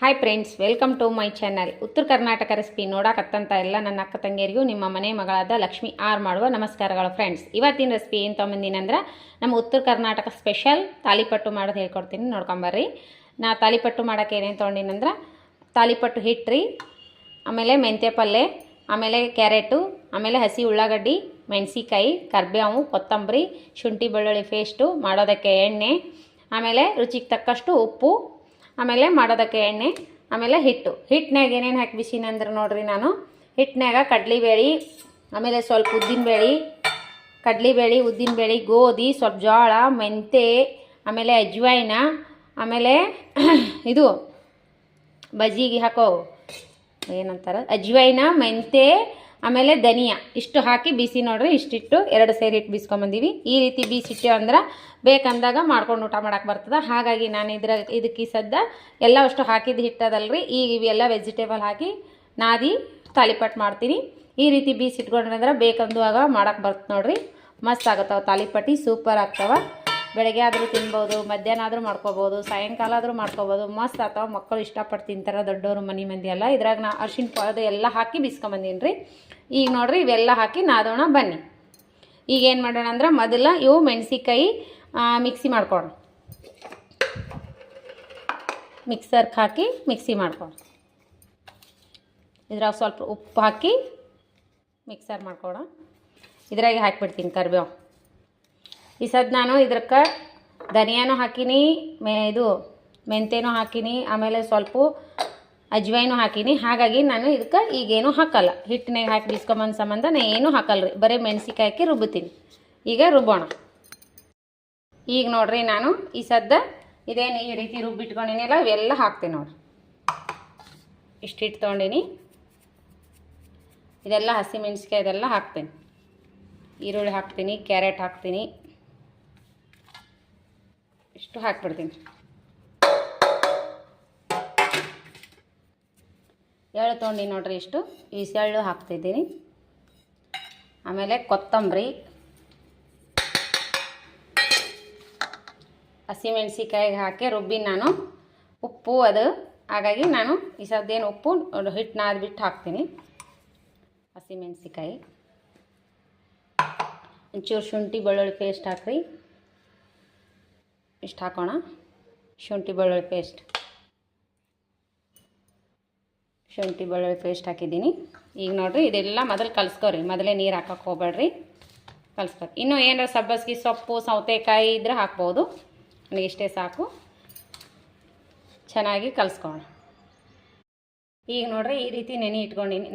Hi friends, welcome to my channel. Uttara Karnataka recipe ನೋಡಕತ್ತಂತ ಎಲ್ಲ ನನ್ನ ಅಕ್ಕ ತಂಗಿಯರಿಗೂ ನಿಮ್ಮ ಮನೆ ಮಗಳಾದ ಲಕ್ಷ್ಮಿ ಆರ್ ಮಾಡುವ ನಮಸ್ಕಾರಗಳು. ಫ್ರೆಂಡ್ಸ್, ಇವತ್ತಿನ ರೆಸಿಪಿ ಏನು ತೊಗೊಂಬಂದಿನಂದ್ರೆ ನಮ್ಮ ಉತ್ತರ ಕರ್ನಾಟಕ ಸ್ಪೆಷಲ್ ತಾಲಿಪಟ್ಟು ಮಾಡೋದು ಹೇಳ್ಕೊಡ್ತೀನಿ, ನೋಡ್ಕೊಂಬರ್ರಿ. ನಾ ತಾಲಿಪಟ್ಟು ಮಾಡೋಕ್ಕೆ ಏನೇನು ತೊಗೊಂಡಿನಂದ್ರೆ ತಾಲಿಪಟ್ಟು ಹಿಟ್ಟು, ಆಮೇಲೆ ಮೆಂತ್ಯ ಪಲ್ಯ, ಆಮೇಲೆ ಕ್ಯಾರೆಟು, ಆಮೇಲೆ ಹಸಿ ಉಳ್ಳಾಗಡ್ಡಿ, ಮೆಣಸಿಕಾಯಿ, ಕರಿಬೇವು, ಕೊತ್ತಂಬರಿ, ಶುಂಠಿ ಬೆಳ್ಳುಳ್ಳಿ ಪೇಸ್ಟು, ಮಾಡೋದಕ್ಕೆ ಎಣ್ಣೆ, ಆಮೇಲೆ ರುಚಿಗೆ ತಕ್ಕಷ್ಟು ಉಪ್ಪು, ಆಮೇಲೆ ಮಾಡೋದಕ್ಕೆ ಎಣ್ಣೆ, ಆಮೇಲೆ ಹಿಟ್ಟಿನಾಗ ಏನೇನು ಹಾಕಿ ಬಿಸಿನಂದ್ರೆ ನೋಡ್ರಿ, ನಾನು ಹಿಟ್ಟಿನಾಗ ಕಡ್ಲಿಬೇಳೆ, ಆಮೇಲೆ ಸ್ವಲ್ಪ ಕಡ್ಲಿಬೇಳೆ, ಉದ್ದಿನಬೇಳೆ, ಗೋಧಿ, ಸ್ವಲ್ಪ ಜೋಳ, ಮೆಂತೆ, ಆಮೇಲೆ ಅಜ್ವಾಯಿನ, ಆಮೇಲೆ ಇದು ಬಜ್ಜಿಗೆ ಹಾಕೋ ಏನಂತಾರೆ ಅಜ್ವಾಯಿನ, ಮೆಂತೆ, ಆಮೇಲೆ ಧನಿಯಾ ಇಷ್ಟು ಹಾಕಿ ಬಿಸಿ ನೋಡ್ರಿ. ಇಷ್ಟಿಟ್ಟು 2 ಸೇರಿ ಹಿಟ್ಟು ಬೀಸ್ಕೊಂಬಂದೀವಿ. ಈ ರೀತಿ ಬೀಸಿಟ್ಟು ಅಂದ್ರೆ ಬೇಕಂದಾಗ ಮಾಡ್ಕೊಂಡು ಊಟ ಮಾಡಕ್ಕೆ ಬರ್ತದೆ. ಹಾಗಾಗಿ ನಾನು ಇದಕ್ಕೆ ಸದ್ದ ಎಲ್ಲ ಅಷ್ಟು ಹಾಕಿದ್ದು ಹಿಟ್ಟದಲ್ರಿ. ಈಗ ಇವೆಲ್ಲ ವೆಜಿಟೇಬಲ್ ಹಾಕಿ ನಾದಿ ತಾಲಿಪಟ್ಟು ಮಾಡ್ತೀನಿ. ಈ ರೀತಿ ಬೀಸಿಟ್ಕೊಂಡ್ರೆ ಬೇಕಂದುವಾಗ ಮಾಡಕ್ಕೆ ಬರ್ತದೆ ನೋಡ್ರಿ. ಮಸ್ತ್ ಆಗುತ್ತವೆ ತಾಲಿಪಟ್ಟು, ಸೂಪರ್ ಆಗ್ತವೆ. ಬೆಳಗ್ಗೆ ಆದರೂ ತಿನ್ಬೋದು, ಮಧ್ಯಾಹ್ನ ಆದರೂ ಮಾಡ್ಕೋಬೋದು, ಸಾಯಂಕಾಲ ಆದರೂ ಮಾಡ್ಕೋಬೋದು. ಮಸ್ತ್ ಆಗ್ತಾವೆ. ಮಕ್ಕಳು ಇಷ್ಟಪಟ್ಟು ತಿಂತಾರೆ, ದೊಡ್ಡವರು ಮಂದಿ ಎಲ್ಲ. ಇದ್ರಾಗ ನಾ ಅರ್ಶಿಣ ಪೌಡರ್ ಎಲ್ಲ ಹಾಕಿ ಬೀಸ್ಕೊಂಬಂದೀನಿ ರೀ. ಈಗ ನೋಡ್ರಿ ಇವೆಲ್ಲ ಹಾಕಿ ನಾದೋಣ ಬನ್ನಿ. ಈಗ ಏನು ಮಾಡೋಣ ಅಂದ್ರೆ ಮೊದಲ ಇವು ಮೆಣಸಿಕಾಯಿ ಮಿಕ್ಸಿ ಮಾಡ್ಕೊಳ್ಳೋಣ. ಮಿಕ್ಸರ್ಗೆ ಹಾಕಿ ಮಿಕ್ಸಿ ಮಾಡ್ಕೊಳ್ಳೋಣ. ಇದ್ರಾಗ ಸ್ವಲ್ಪ ಉಪ್ಪು ಹಾಕಿ ಮಿಕ್ಸರ್ ಮಾಡ್ಕೊಳ್ಳೋಣ. ಇದ್ರಾಗೆ ಹಾಕಿಬಿಡ್ತೀನಿ ಕರಿಬೇವು. ಈ ಸದ್ ನಾನು ಇದಕ್ಕೆ ಧನಿಯಾನು ಹಾಕೀನಿ, ಮೆಂತೆನೂ ಹಾಕೀನಿ, ಆಮೇಲೆ ಸ್ವಲ್ಪ ಅಜ್ವಾಯಿನೂ ಹಾಕೀನಿ. ಹಾಗಾಗಿ ನಾನು ಇದಕ್ಕೆ ಈಗೇನು ಹಾಕಲ್ಲ. ಹಿಟ್ಟಿನಾಗ ಹಾಕಿ ಬಿಸ್ಕೊಂಬಂದು ಸಂಬಂಧ ನಾನು ಏನೂ ಹಾಕಲ್ಲ ರೀ, ಬರೀ ಮೆಣಸಿಕಾಯಿ ಹಾಕಿ ರುಬ್ಬುತ್ತೀನಿ. ಈಗ ರುಬ್ಬೋಣ. ಈಗ ನೋಡ್ರಿ ನಾನು ಈ ಸದ್ದ ಇದೇನು ಈ ರೀತಿ ರುಬ್ಬಿಟ್ಕೊಂಡಿನಿಲ್ಲ, ಇವೆಲ್ಲ ಹಾಕ್ತೀನಿ ನೋಡ್ರಿ. ಇಷ್ಟು ಹಿಟ್ಟು ತೊಗೊಂಡಿನಿ. ಇದೆಲ್ಲ ಹಸಿ ಮೆಣಸಿಕಾಯಿ ಇದೆಲ್ಲ ಹಾಕ್ತೀನಿ. ಈರುಳ್ಳಿ ಹಾಕ್ತೀನಿ, ಕ್ಯಾರೆಟ್ ಹಾಕ್ತೀನಿ, ಇಷ್ಟು ಹಾಕ್ಬಿಡ್ತೀನಿ. ಎಳ್ಳು ತೊಗೊಂಡು ನೋಡ್ರಿ, ಇಷ್ಟು ಎಳ್ಳು ಹಾಕ್ತಿದ್ದೀನಿ. ಆಮೇಲೆ ಕೊತ್ತಂಬರಿ, ಹಸಿಮೆಣ್ಸಿಕಾಯಿಗೆ ಹಾಕಿ ರುಬ್ಬಿ ನಾನು ಉಪ್ಪು ಅದು, ಹಾಗಾಗಿ ನಾನು ಈ ಸದ್ದೇನು ಉಪ್ಪು ಹಿಟ್ಟು ನಾದ್ಬಿಟ್ಟು ಹಾಕ್ತೀನಿ. ಹಸಿಮೆಣ್ಸಿಕಾಯಿ, ಒಂಚೂರು ಶುಂಠಿ ಬೆಳ್ಳುಳ್ಳಿ ಪೇಸ್ಟ್ ಹಾಕ್ರಿ. ಇಷ್ಟು ಹಾಕೋಣ. ಶುಂಠಿ ಬೆಳ್ಳುಳ್ಳಿ ಪೇಸ್ಟ್ ಹಾಕಿದ್ದೀನಿ. ಈಗ ನೋಡಿರಿ ಇದೆಲ್ಲ ಮೊದಲು ಕಲಿಸ್ಕೊರಿ. ಮೊದಲೇ ನೀರು ಹಾಕಕ್ಕೆ ಹೋಗ್ಬೇಡ್ರಿ, ಕಲಿಸ್ಕೊರಿ. ಇನ್ನೂ ಏನಾರು ಸಬ್ಬಸ್ಗೆ ಸೊಪ್ಪು, ಸೌತೆಕಾಯಿ ಇದ್ರೆ ಹಾಕ್ಬೋದು. ನನಗೆ ಇಷ್ಟೇ ಸಾಕು. ಚೆನ್ನಾಗಿ ಕಲಿಸ್ಕೊಳ್ಳೋಣ. ಈಗ ನೋಡ್ರಿ ಈ ರೀತಿ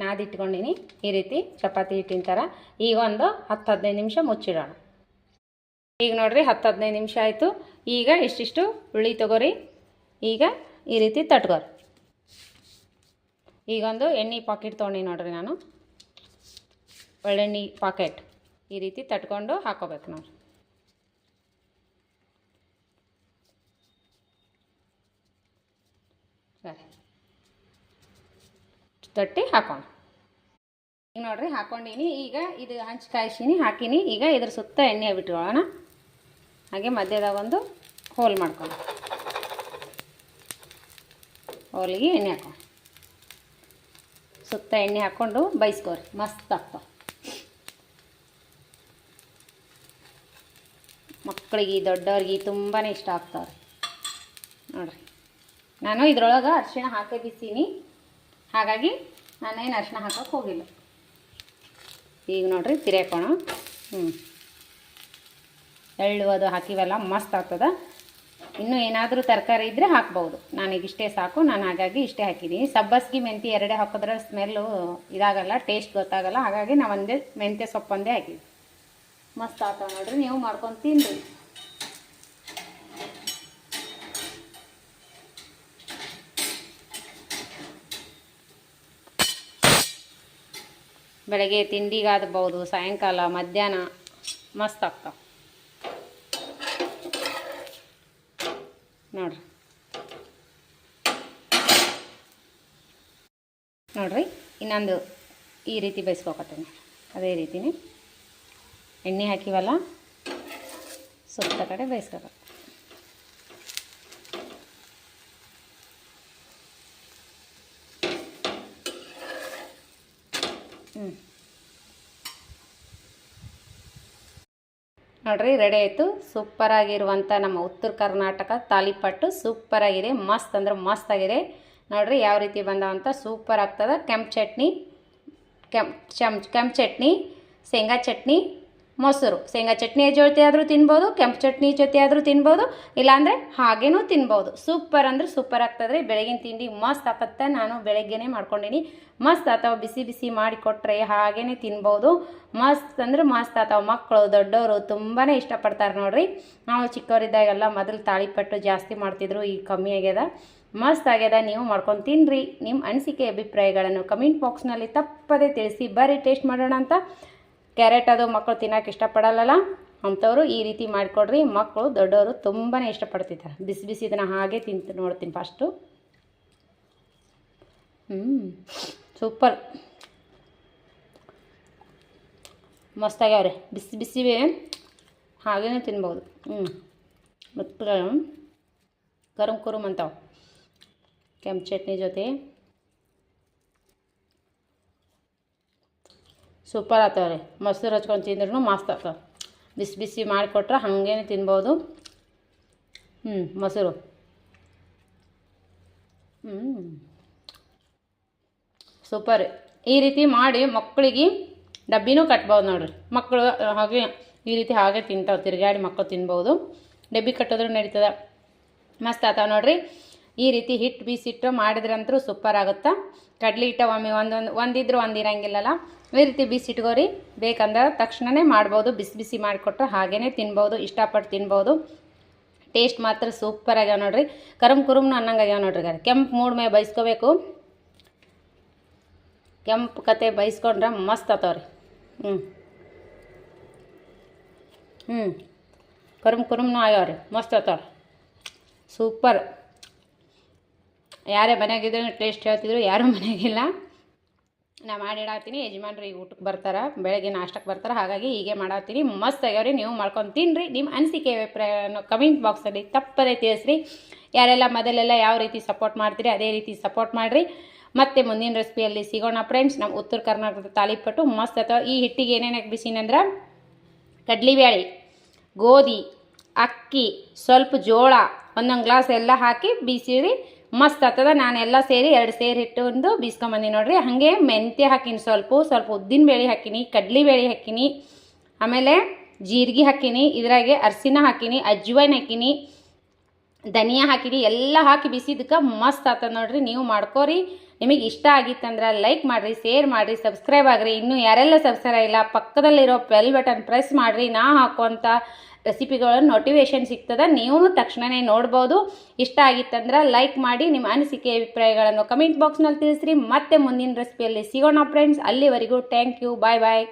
ನಾದಿಟ್ಕೊಂಡಿನಿ. ಈ ರೀತಿ ಚಪಾತಿ ಹಿಟ್ಟಿನ ಥರ. ಈಗ ಒಂದು 10-15 ನಿಮಿಷ ಮುಚ್ಚಿಡೋಣ. ಈಗ ನೋಡ್ರಿ 10-15 ನಿಮಿಷ ಆಯಿತು. ಈಗ ಇಷ್ಟಿಷ್ಟು ಉಳ್ಳಿ ತೊಗೋರಿ. ಈಗ ಈ ರೀತಿ ತಟ್ಕೋರಿ. ಈಗೊಂದು ಎಣ್ಣೆ ಪಾಕೆಟ್ ತೊಗೊಂಡು ನೋಡ್ರಿ, ನಾನು ಒಳ್ಳೆಣ್ಣೆ ಪಾಕೆಟ್ ಈ ರೀತಿ ತಟ್ಕೊಂಡು ಹಾಕೋಬೇಕು ನೋಡ್ರಿ. ಸರಿ, ತಟ್ಟಿ ಹಾಕೋಣ. ಈಗ ನೋಡ್ರಿ ಹಾಕ್ಕೊಂಡಿನಿ. ಈಗ ಇದು ಹಂಚು ಕಾಯಿಸಿನಿ, ಹಾಕಿನಿ. ಈಗ ಇದ್ರ ಸುತ್ತ ಎಣ್ಣೆ ಬಿಟ್ಕೊಳ್ಳೋಣ. ಹಾಗೆ ಮಧ್ಯದಾಗ ಒಂದು ಹೋಲ್ ಮಾಡ್ಕೊಂಡು ಹೋಲಿಗೆ ಎಣ್ಣೆ ಹಾಕೋಣ. ಸುತ್ತ ಎಣ್ಣೆ ಹಾಕ್ಕೊಂಡು ಬೈಸ್ಕೋರಿ. ಮಸ್ತ್ ಆಗ್ತಾವೆ. ಮಕ್ಕಳಿಗೆ, ದೊಡ್ಡವ್ರಿಗೆ ತುಂಬಾ ಇಷ್ಟ ಆಗ್ತಾವ್ರಿ ನೋಡ್ರಿ. ನಾನು ಇದ್ರೊಳಗೆ ಅರಿಶಿಣ ಹಾಕಿ ಬಿಸೀನಿ, ಹಾಗಾಗಿ ನಾನೇನು ಅರಿಶಿಣ ಹಾಕೋಕೆ ಹೋಗಿಲ್ಲ. ಈಗ ನೋಡ್ರಿ ತಿರ್ಯಾಕೋಣ. ಎಳ್ಳು ಅದು ಹಾಕಿವಲ್ಲ, ಮಸ್ತ್ ಆಗ್ತದೆ. ಇನ್ನೂ ಏನಾದರೂ ತರಕಾರಿ ಇದ್ದರೆ ಹಾಕ್ಬೋದು. ನಾನೀಗ ಇಷ್ಟೇ ಸಾಕು. ನಾನು ಹಾಗಾಗಿ ಇಷ್ಟೇ ಹಾಕಿದ್ದೀನಿ. ಸಬ್ಬಸ್ಗೆ ಮೆಂತ್ಯ 2 ಹಾಕಿದ್ರೆ ಸ್ಮೆಲ್ಲು ಇದಾಗಲ್ಲ, ಟೇಸ್ಟ್ ಗೊತ್ತಾಗಲ್ಲ. ಹಾಗಾಗಿ ನಾವು ಒಂದೇ ಮೆಂತ್ಯ ಸೊಪ್ಪು ಒಂದೇ ಹಾಕಿದ್ವಿ. ಮಸ್ತ್ ಆಗ್ತಾವೆ ನೋಡ್ರಿ. ನೀವು ಮಾಡ್ಕೊಂಡು ತಿನ್ನಿರಿ. ಬೆಳಗ್ಗೆ ತಿಂಡಿಗಾದ್ಬೋದು, ಸಾಯಂಕಾಲ, ಮಧ್ಯಾಹ್ನ ಮಸ್ತ್ ಆಗ್ತಾವೆ ನೋಡ್ರಿ. ಇನ್ನೊಂದು ಈ ರೀತಿ ಬೇಯಿಸ್ಕೊತೀನಿ. ಅದೇ ರೀತಿನೇ ಎಣ್ಣೆ ಹಾಕಿವಲ್ಲ, ಸುತ್ತ ಕಡೆ ಬೇಯಿಸ್ಕೋಬೇಕು. ನೋಡ್ರಿ ರೆಡಿ ಆಯಿತು. ಸೂಪರಾಗಿರುವಂಥ ನಮ್ಮ ಉತ್ತರ ಕರ್ನಾಟಕ ತಾಲಿಪಟ್ಟು ಸೂಪರಾಗಿದೆ, ಮಸ್ತ್ ಅಂದ್ರೆ ಮಸ್ತ್ ಆಗಿದೆ. ನೋಡ್ರಿ ಯಾವ ರೀತಿ ಬಂದವಂತ ಸೂಪರ್ ಆಗ್ತದೆ. ಕೆಂಪು ಚಟ್ನಿ, ಕೆಂಪು ಚಟ್ನಿ, ಶೇಂಗಾ ಚಟ್ನಿ, ಮೊಸರು. ಶೇಂಗಾ ಚಟ್ನಿ ಜೊತೆ ಆದರೂ ತಿನ್ಬೋದು, ಕೆಂಪು ಚಟ್ನಿ ಜೊತೆ ಆದರೂ ತಿನ್ಬೋದು, ಇಲ್ಲಾಂದರೆ ಹಾಗೇನೂ ತಿನ್ಬೋದು. ಸೂಪರ್ ಅಂದ್ರೆ ಸೂಪರ್ ಆಗ್ತದೆ ರೀ. ಬೆಳಗಿನ ತಿಂಡಿ ಮಸ್ತ್ ಆಗತ್ತೆ. ನಾನು ಬೆಳಗ್ಗೆನೇ ಮಾಡ್ಕೊಂಡೀನಿ, ಮಸ್ತ್ ಆತಾವ. ಬಿಸಿ ಬಿಸಿ ಮಾಡಿಕೊಟ್ರೆ ಹಾಗೇ ತಿನ್ಬೋದು. ಮಸ್ತ್ ಅಂದ್ರೆ ಮಸ್ತ್ ಆತಾವ. ಮಕ್ಕಳು ದೊಡ್ಡವರು ತುಂಬಾ ಇಷ್ಟಪಡ್ತಾರೆ ನೋಡ್ರಿ. ನಾವು ಚಿಕ್ಕವರಿದ್ದಾಗೆಲ್ಲ ಮೊದಲು ತಾಳಿಪಟ್ಟು ಜಾಸ್ತಿ ಮಾಡ್ತಿದ್ರು, ಈಗ ಕಮ್ಮಿ ಆಗ್ಯದ. ಮಸ್ತ್ ಆಗ್ಯದ. ನೀವು ಮಾಡ್ಕೊಂಡು ತಿನ್ನಿರಿ. ನಿಮ್ಮ ಅನಿಸಿಕೆ ಅಭಿಪ್ರಾಯಗಳನ್ನು ಕಮೆಂಟ್ ಬಾಕ್ಸ್ನಲ್ಲಿ ತಪ್ಪದೇ ತಿಳಿಸಿ. ಬರ್ರಿ ಟೇಸ್ಟ್ ಮಾಡೋಣ ಅಂತ. ಕ್ಯಾರೆಟ್ ಅದು ಮಕ್ಕಳು ತಿನ್ನೋಕೆ ಇಷ್ಟಪಡಲ್ಲ, ಅಂಥವ್ರು ಈ ರೀತಿ ಮಾಡಿಕೊಡ್ರಿ. ಮಕ್ಕಳು ದೊಡ್ಡವರು ತುಂಬಾ ಇಷ್ಟಪಡ್ತಿದ್ದಾರೆ. ಬಿಸಿ ಬಿಸಿ ಇದನ್ನು ಹಾಗೆ ತಿಂತು ನೋಡ್ತೀನಿ ಫಸ್ಟು. ಸೂಪರ್, ಮಸ್ತ್ ಆಗ್ಯಾವ್ರಿ. ಬಿಸಿ ಬಿಸಿವೇ ಹಾಗೇ ತಿನ್ಬೋದು. ಮತ್ತು ಕರುಮ್ ಅಂತಾವೆ ಕೆಂಪು ಚಟ್ನಿ ಜೊತೆ. ಸೂಪರ್ ಆಗ್ತಾವ್ರಿ. ಮೊಸರು ಹಚ್ಕೊಂಡು ತಿಂದ್ರೂ ಮಸ್ತ್ ಆಗ್ತಾವೆ. ಬಿಸಿ ಬಿಸಿ ಮಾಡಿಕೊಟ್ರೆ ಹಾಗೇ ತಿನ್ಬೋದು. ಮೊಸರು ಸೂಪರ್. ಈ ರೀತಿ ಮಾಡಿ ಮಕ್ಕಳಿಗೆ ಡಬ್ಬಿನೂ ಕಟ್ಬೋದು ನೋಡ್ರಿ. ಮಕ್ಕಳು ಹಾಗೆ ಈ ರೀತಿ ಹಾಗೆ ತಿಂತಾವೆ, ತಿರುಗಾಡಿ ಮಕ್ಕಳು ತಿನ್ಬೋದು. ಡಬ್ಬಿ ಕಟ್ಟೋದ್ರೂ ನಡೀತದೆ. ಮಸ್ತ್ ಆಗ್ತಾವೆ ನೋಡ್ರಿ. ಈ ರೀತಿ ಹಿಟ್ಟು ಬೀಸಿಟ್ಟು ಮಾಡಿದ್ರಂತೂ ಸೂಪರ್ ಆಗುತ್ತೆ. ಕಡ್ಲಿ ಹಿಟ್ಟ ಒಮ್ಮೆ ಒಂದಿದ್ರು ಒಂದಿರಂಗಿಲ್ಲಲ್ಲ, ಈ ರೀತಿ ಬೀಸಿಟ್ಕೋರಿ. ಬೇಕಂದ್ರೆ ತಕ್ಷಣವೇ ಮಾಡ್ಬೋದು. ಬಿಸಿ ಬಿಸಿ ಮಾಡಿಕೊಟ್ರೆ ಹಾಗೇ ತಿನ್ಬೋದು, ಇಷ್ಟಪಟ್ಟು ತಿನ್ಬೋದು. ಟೇಸ್ಟ್ ಮಾತ್ರ ಸೂಪರ್ ಆಗ್ಯಾವ ನೋಡ್ರಿ. ಕುರುಮ್ನು ಅನ್ನಂಗೆ ಆಗ್ಯಾವ ನೋಡ್ರಿ. ಕೆಂಪು ಮೂಡ್ ಮೇಲೆ ಬೈಸ್ಕೋಬೇಕು. ಕೆಂಪು ಕತೆ ಬೈಸ್ಕೊಂಡ್ರೆ ಮಸ್ತ್ ಆತಾವ್ರಿ. ಕುರುಮ್ನು ಆಗ್ಯಾವ್ರಿ, ಮಸ್ತ್ ಆತಾವ್ರಿ. ಸೂಪರ್. ಯಾರೇ ಮನೆಯಾಗಿದ್ರು ಟೇಸ್ಟ್ ಹೇಳ್ತಿದ್ರು, ಯಾರೂ ಮನೆಯಾಗಿಲ್ಲ. ನಾ ಮಾಡಿಡಾತೀನಿ. ಯಜಮಾನ್ರು ಈಗ ಊಟಕ್ಕೆ ಬರ್ತಾರೆ, ಬೆಳಗ್ಗೆ ನಾಷ್ಟಕ್ಕೆ ಬರ್ತಾರೆ, ಹಾಗಾಗಿ ಹೀಗೆ ಮಾಡಾತೀನಿ. ಮಸ್ತ್ ಆಗ್ಯಾವ್ರಿ. ನೀವು ಮಾಡ್ಕೊಂಡು ತಿನ್ನಿರಿ. ನಿಮ್ಮ ಅನಿಸಿಕೆ ಅಭಿಪ್ರಾಯವನ್ನು ಕಮೆಂಟ್ ಬಾಕ್ಸಲ್ಲಿ ತಪ್ಪದೇ ತಿಳಿಸ್ರಿ. ಯಾರೆಲ್ಲ ಮೊದಲೆಲ್ಲ ಯಾವ ರೀತಿ ಸಪೋರ್ಟ್ ಮಾಡ್ತೀರಿ ಅದೇ ರೀತಿ ಸಪೋರ್ಟ್ ಮಾಡಿರಿ. ಮತ್ತು ಮುಂದಿನ ರೆಸಿಪಿಯಲ್ಲಿ ಸಿಗೋಣ ಫ್ರೆಂಡ್ಸ್. ನಮ್ಮ ಉತ್ತರ ಕರ್ನಾಟಕದ ತಾಲಿಪಟ್ಟು ಮಸ್ತ್ ಅಥವಾ. ಈ ಹಿಟ್ಟಿಗೆ ಏನೇನು ಬಿಸಿನಂದ್ರೆ ಕಡ್ಲಿಬೇಳೆ, ಗೋಧಿ, ಅಕ್ಕಿ, ಸ್ವಲ್ಪ ಜೋಳ, ಒಂದೊಂದು ಗ್ಲಾಸ್ ಎಲ್ಲ ಹಾಕಿ ಬೀಸಿರಿ. ಮಸ್ತ್ ಆಗ್ತದೆ. ನಾನೆಲ್ಲ ಸೇರಿ 2 ಸೇರು ಹಿಟ್ಟು ಬೀಸ್ಕೊಂಬಂದಿ ನೋಡ್ರಿ. ಹಾಗೆ ಮೆಂತ್ಯ ಹಾಕಿನಿ, ಸ್ವಲ್ಪ ಉದ್ದಿನ ಬೇಳೆ ಹಾಕಿನಿ, ಕಡ್ಲಿಬೇಳೆ ಹಾಕಿನಿ, ಆಮೇಲೆ ಜೀರಿಗೆ ಹಾಕಿನಿ, ಇದ್ರಾಗೆ ಅರಿಶಿನ ಹಾಕಿನಿ, ಅಜ್ವೈನ್ ಹಾಕಿನಿ, ಧನಿಯಾ ಹಾಕಿನಿ. ಎಲ್ಲ ಹಾಕಿ ಬಿಸಿದಕ್ಕೆ ಮಸ್ತ್ ಆಗ್ತದೆ ನೋಡ್ರಿ. ನೀವು ಮಾಡ್ಕೋರಿ. ನಿಮಗೆ ಇಷ್ಟ ಆಗಿತ್ತಂದ್ರೆ ಲೈಕ್ ಮಾಡಿರಿ, ಶೇರ್ ಮಾಡಿರಿ, ಸಬ್ಸ್ಕ್ರೈಬ್ ಆಗಿರಿ. ಇನ್ನೂ ಯಾರೆಲ್ಲ ಸಬ್ಸ್ಕ್ರೈಬ್ ಇಲ್ಲ ಪಕ್ಕದಲ್ಲಿರೋ ಬೆಲ್ ಬಟನ್ ಪ್ರೆಸ್ ಮಾಡಿರಿ. ನಾ ಹಾಕುವಂಥ ರೆಸಿಪಿಗಳ ನೋಟಿಫಿಕೇಷನ್ ಸಿಗ್ತದೆ, ನೀವು ತಕ್ಷಣವೇ ನೋಡ್ಬೋದು. ಇಷ್ಟ ಆಗಿತ್ತಂದ್ರೆ ಲೈಕ್ ಮಾಡಿ. ನಿಮ್ಮ ಅನಿಸಿಕೆ ಅಭಿಪ್ರಾಯಗಳನ್ನು ಕಮೆಂಟ್ ಬಾಕ್ಸ್ನಲ್ಲಿ ತಿಳಿಸ್ರಿ. ಮತ್ತೆ ಮುಂದಿನ ರೆಸಿಪಿಯಲ್ಲಿ ಸಿಗೋಣ ಫ್ರೆಂಡ್ಸ್. ಅಲ್ಲಿವರೆಗೂ ಥ್ಯಾಂಕ್ ಯು, ಬಾಯ್ ಬಾಯ್.